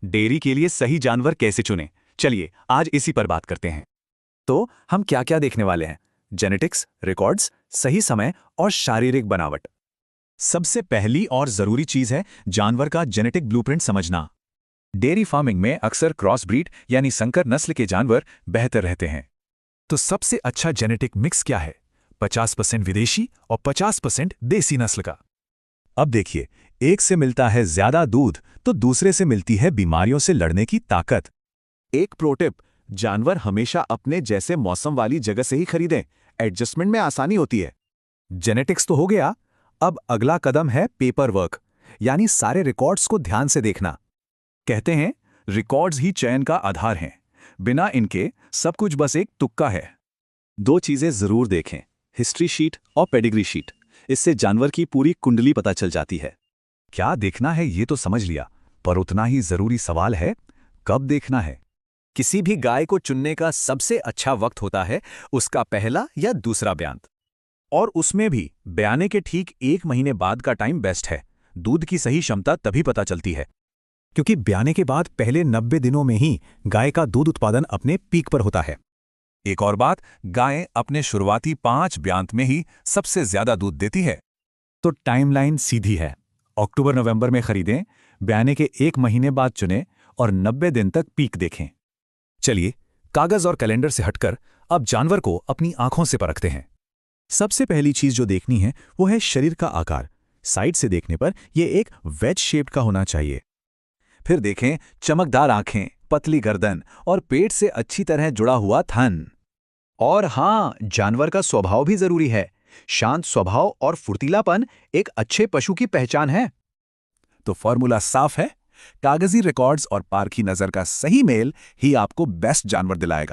Dairy के लिए सही जानवर कैसे चुनें, चलिए आज इसी पर बात करते हैं। तो हम क्या क्या देखने वाले हैं? जेनेटिक्स, रिकॉर्ड्स, सही समय और शारीरिक बनावट। सबसे पहली और जरूरी चीज है जानवर का जेनेटिक ब्लूप्रिंट समझना। डेयरी फार्मिंग में अक्सर क्रॉस ब्रीड यानी संकर नस्ल के जानवर बेहतर रहते हैं। तो सबसे अच्छा जेनेटिक मिक्स क्या है? 50% विदेशी और 50% देसी नस्ल का। अब देखिए, एक से मिलता है ज्यादा दूध तो दूसरे से मिलती है बीमारियों से लड़ने की ताकत। एक प्रो टिप, जानवर हमेशा अपने जैसे मौसम वाली जगह से ही खरीदें, एडजस्टमेंट में आसानी होती है। जेनेटिक्स तो हो गया, अब अगला कदम है पेपर वर्क, यानी सारे रिकॉर्ड्स को ध्यान से देखना। कहते हैं रिकॉर्ड्स ही चयन का आधार हैं, बिना इनके सब कुछ बस एक तुक्का है। दो चीजें जरूर देखें, हिस्ट्री शीट और पेडिग्री शीट। इससे जानवर की पूरी कुंडली पता चल जाती है। क्या देखना है ये तो समझ लिया, पर उतना ही जरूरी सवाल है, कब देखना है। किसी भी गाय को चुनने का सबसे अच्छा वक्त होता है उसका पहला या दूसरा ब्यांत। और उसमें भी ब्याने के ठीक 1 महीने बाद का टाइम बेस्ट है। दूध की सही क्षमता तभी पता चलती है, क्योंकि ब्याने के बाद पहले 90 दिनों में ही गाय का दूध उत्पादन अपने पीक पर होता है। एक और बात, गायें अपने शुरुआती 5 ब्यांत में ही सबसे ज्यादा दूध देती है। तो टाइमलाइन सीधी है, अक्टूबर-नवंबर में खरीदें, ब्याने के 1 महीने बाद चुनें और 90 दिन तक पीक देखें। चलिए, कागज और कैलेंडर से हटकर अब जानवर को अपनी आंखों से परखते हैं। सबसे पहली चीज जो देखनी है वो है शरीर का आकार। साइड से देखने पर यह एक वेज शेप्ड का होना चाहिए। फिर देखें चमकदार आंखें, पतली गर्दन और पेट से अच्छी तरह जुड़ा हुआ थन। और हाँ, जानवर का स्वभाव भी जरूरी है। शांत स्वभाव और फुर्तीलापन एक अच्छे पशु की पहचान है। तो फॉर्मूला साफ है, कागजी रिकॉर्ड्स और पारखी नजर का सही मेल ही आपको बेस्ट जानवर दिलाएगा।